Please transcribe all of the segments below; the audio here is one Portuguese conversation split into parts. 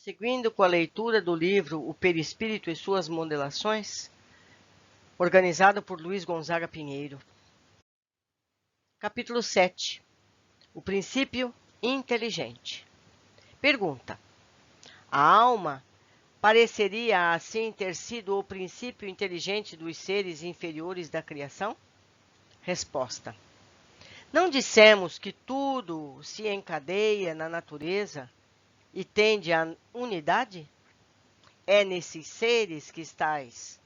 Seguindo com a leitura do livro O Perispírito e Suas Modelações, organizado por Luiz Gonzaga Pinheiro. Capítulo 7. O princípio inteligente. Pergunta: a alma pareceria assim ter sido o princípio inteligente dos seres inferiores da criação? Resposta: não dissemos que tudo se encadeia na natureza e tende à unidade? É nesses seres que estais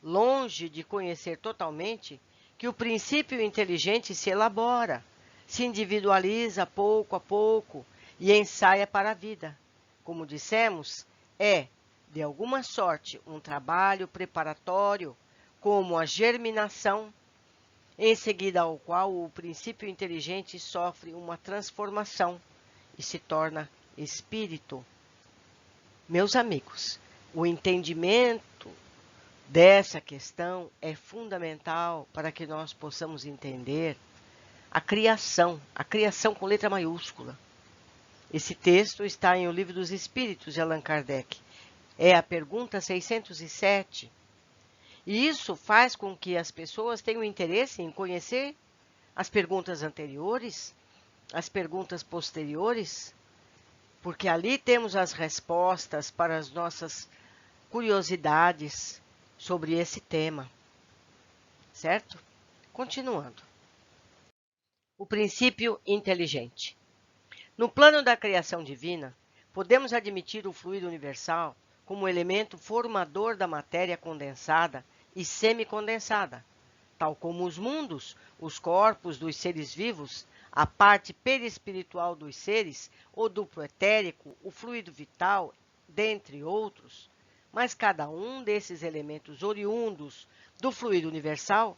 longe de conhecer totalmente que o princípio inteligente se elabora, se individualiza pouco a pouco e ensaia para a vida. Como dissemos, é, de alguma sorte, um trabalho preparatório, como a germinação, em seguida ao qual o princípio inteligente sofre uma transformação e se torna espírito. Meus amigos, o entendimento dessa questão é fundamental para que nós possamos entender a criação com letra maiúscula. Esse texto está em O Livro dos Espíritos, de Allan Kardec. É a pergunta 607. E isso faz com que as pessoas tenham interesse em conhecer as perguntas anteriores, as perguntas posteriores, porque ali temos as respostas para as nossas curiosidades sobre esse tema, certo? Continuando. O princípio inteligente. No plano da criação divina, podemos admitir o fluido universal como elemento formador da matéria condensada e semicondensada, tal como os mundos, os corpos dos seres vivos, a parte perispiritual dos seres, o duplo etérico, o fluido vital, dentre outros. Mas cada um desses elementos oriundos do fluido universal,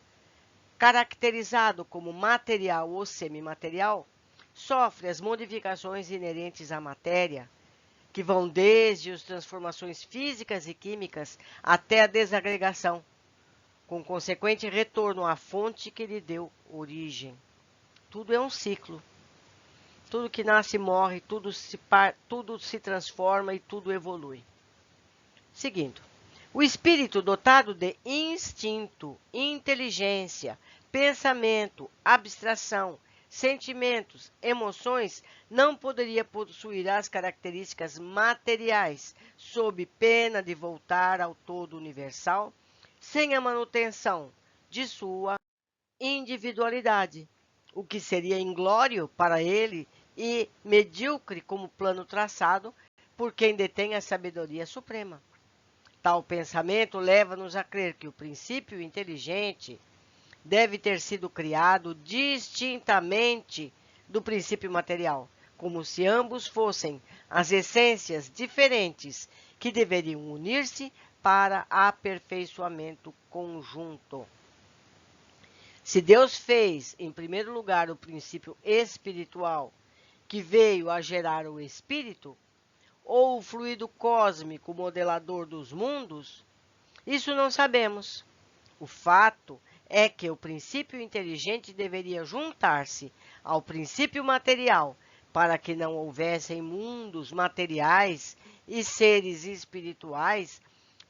caracterizado como material ou semimaterial, sofre as modificações inerentes à matéria, que vão desde as transformações físicas e químicas até a desagregação, com consequente retorno à fonte que lhe deu origem. Tudo é um ciclo. Tudo que nasce morre, tudo se transforma e tudo evolui. Seguindo. O espírito dotado de instinto, inteligência, pensamento, abstração, sentimentos, emoções, não poderia possuir as características materiais, sob pena de voltar ao todo universal, sem a manutenção de sua individualidade, o que seria inglório para ele e medíocre como plano traçado por quem detém a sabedoria suprema. Tal pensamento leva-nos a crer que o princípio inteligente deve ter sido criado distintamente do princípio material, como se ambos fossem as essências diferentes que deveriam unir-se para aperfeiçoamento conjunto. Se Deus fez, em primeiro lugar, o princípio espiritual, que veio a gerar o espírito, ou o fluido cósmico modelador dos mundos, isso não sabemos. O fato é que o princípio inteligente deveria juntar-se ao princípio material para que não houvessem mundos materiais e seres espirituais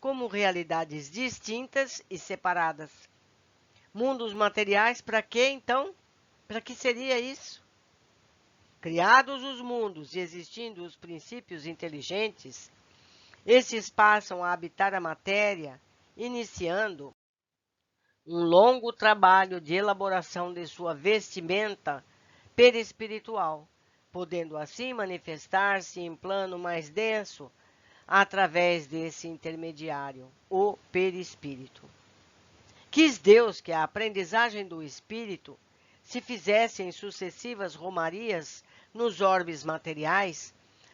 como realidades distintas e separadas. Mundos materiais, para quê, então? Para que seria isso? Criados os mundos e existindo os princípios inteligentes, esses passam a habitar a matéria, iniciando um longo trabalho de elaboração de sua vestimenta perispiritual, podendo assim manifestar-se em plano mais denso através desse intermediário, o perispírito. Quis Deus que a aprendizagem do espírito se fizesse em sucessivas romarias nos orbes materiais,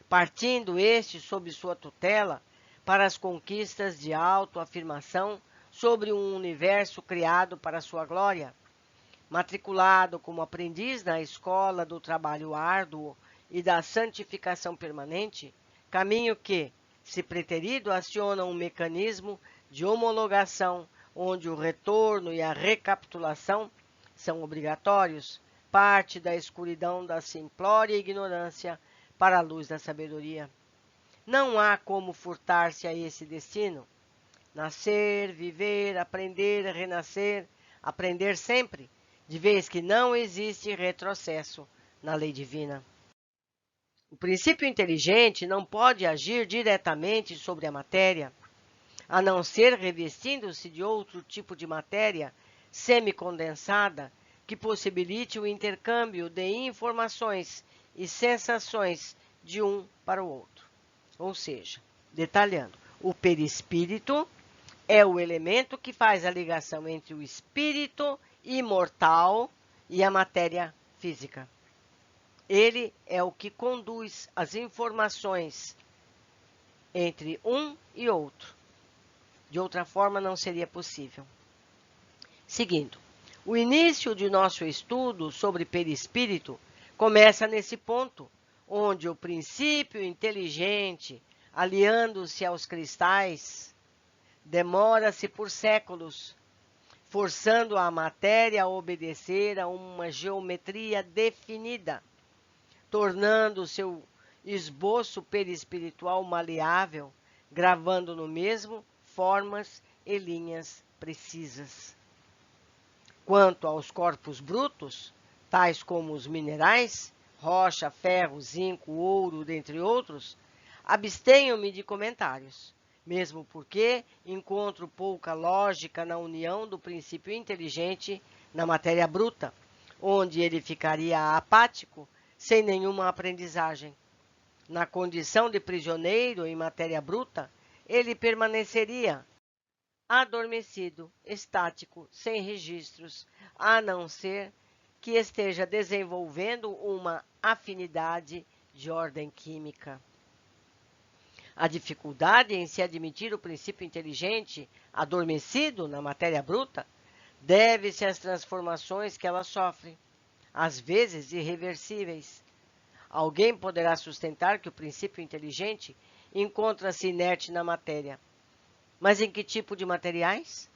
partindo este sob sua tutela para as conquistas de autoafirmação sobre um universo criado para sua glória, matriculado como aprendiz na escola do trabalho árduo e da santificação permanente, caminho que, se preterido, aciona um mecanismo de homologação onde o retorno e a recapitulação são obrigatórios, parte da escuridão da simplória ignorância para a luz da sabedoria. não há como furtar-se a esse destino. Nascer, viver, aprender, renascer, aprender sempre, de vez que não existe retrocesso na lei divina. O princípio inteligente não pode agir diretamente sobre a matéria, a não ser revestindo-se de outro tipo de matéria semicondensada que possibilite o intercâmbio de informações e sensações de um para o outro. Ou seja, detalhando, o perispírito é o elemento que faz a ligação entre o espírito imortal e a matéria física. Ele é o que conduz as informações entre um e outro. De outra forma, não seria possível. Seguindo, o início de nosso estudo sobre perispírito começa nesse ponto, onde o princípio inteligente, aliando-se aos cristais, demora-se por séculos, forçando a matéria a obedecer a uma geometria definida, tornando seu esboço perispiritual maleável, gravando no mesmo formas e linhas precisas. Quanto aos corpos brutos, tais como os minerais, rocha, ferro, zinco, ouro, dentre outros, abstenho-me de comentários, mesmo porque encontro pouca lógica na união do princípio inteligente na matéria bruta, onde ele ficaria apático, sem nenhuma aprendizagem. Na condição de prisioneiro em matéria bruta, ele permaneceria adormecido, estático, sem registros, a não ser que esteja desenvolvendo uma afinidade de ordem química. A dificuldade em se admitir o princípio inteligente adormecido na matéria bruta deve-se às transformações que ela sofre, às vezes irreversíveis. Alguém poderá sustentar que o princípio inteligente encontra-se inerte na matéria. Mas em que tipo de materiais?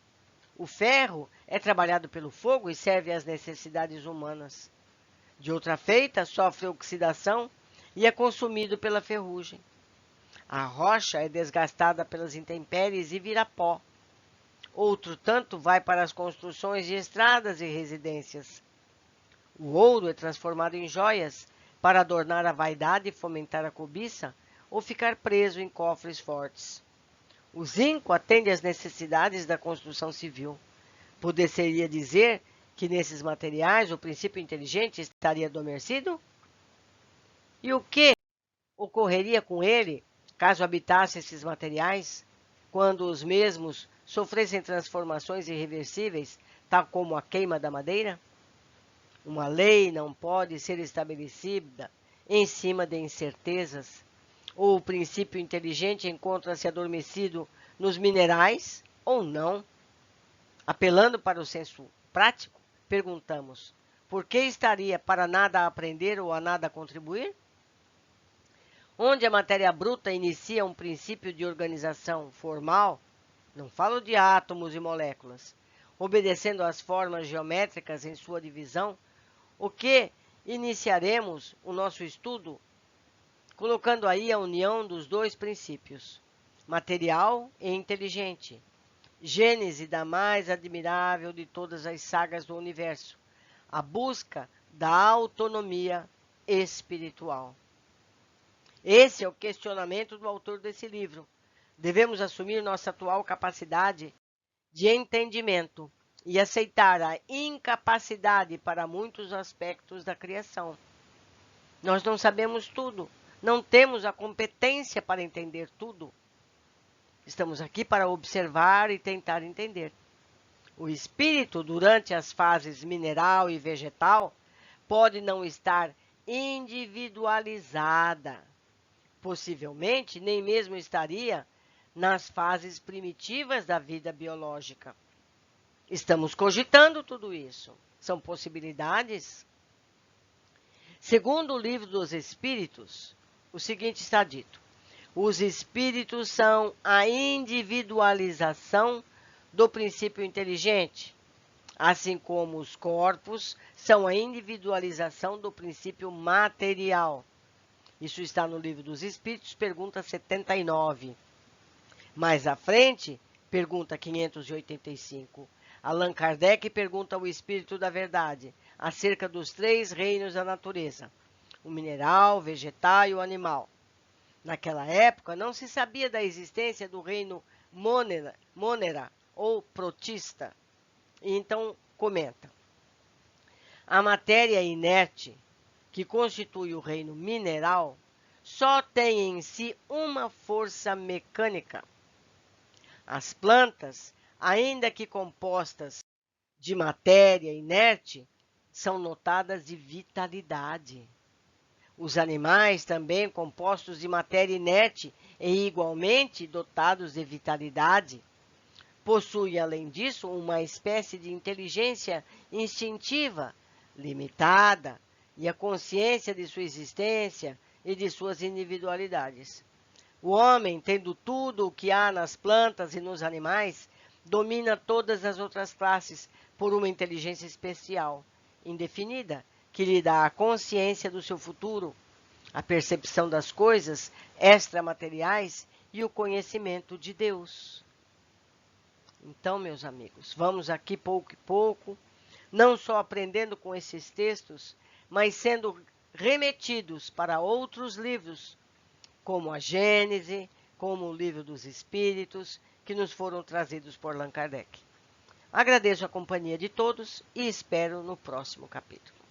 O ferro é trabalhado pelo fogo e serve às necessidades humanas. De outra feita, sofre oxidação e é consumido pela ferrugem. A rocha é desgastada pelas intempéries e vira pó. Outro tanto vai para as construções de estradas e residências. O ouro é transformado em joias para adornar a vaidade e fomentar a cobiça ou ficar preso em cofres fortes. O zinco atende às necessidades da construção civil. Poder-se-ia dizer que nesses materiais o princípio inteligente estaria adormecido? E o que ocorreria com ele caso habitasse esses materiais, quando os mesmos sofressem transformações irreversíveis, tal como a queima da madeira? Uma lei não pode ser estabelecida em cima de incertezas. Ou o princípio inteligente encontra-se adormecido nos minerais, ou não. Apelando para o senso prático, perguntamos: por que estaria para nada aprender ou a nada contribuir? Onde a matéria bruta inicia um princípio de organização formal, não falo de átomos e moléculas, obedecendo às formas geométricas em sua divisão, o que iniciaremos o nosso estudo colocando aí a união dos dois princípios, material e inteligente, gênese da mais admirável de todas as sagas do universo, a busca da autonomia espiritual. Esse é o questionamento do autor desse livro. Devemos assumir nossa atual capacidade de entendimento e aceitar a incapacidade para muitos aspectos da criação. Nós não sabemos tudo, não temos a competência para entender tudo. Estamos aqui para observar e tentar entender. O espírito, durante as fases mineral e vegetal, pode não estar individualizada. Possivelmente, nem mesmo estaria nas fases primitivas da vida biológica. Estamos cogitando tudo isso. São possibilidades? Segundo o Livro dos Espíritos, o seguinte está dito: os espíritos são a individualização do princípio inteligente, assim como os corpos são a individualização do princípio material. Isso está no Livro dos Espíritos, pergunta 79. Mais à frente, pergunta 585. Allan Kardec pergunta ao Espírito da Verdade acerca dos 3 reinos da natureza: o mineral, o vegetal e o animal. Naquela época, não se sabia da existência do reino Monera ou Protista. E então, comenta. A matéria inerte, que constitui o reino mineral, só tem em si uma força mecânica. As plantas, ainda que compostas de matéria inerte, são notadas de vitalidade. Os animais, também compostos de matéria inerte e igualmente dotados de vitalidade, possuem, além disso, uma espécie de inteligência instintiva, limitada, e a consciência de sua existência e de suas individualidades. O homem, tendo tudo o que há nas plantas e nos animais, domina todas as outras classes por uma inteligência especial, indefinida, que lhe dá a consciência do seu futuro, a percepção das coisas extramateriais e o conhecimento de Deus. Então, meus amigos, vamos aqui pouco e pouco, não só aprendendo com esses textos, mas sendo remetidos para outros livros, como a Gênese, como o Livro dos Espíritos, que nos foram trazidos por Allan Kardec. Agradeço a companhia de todos e espero no próximo capítulo.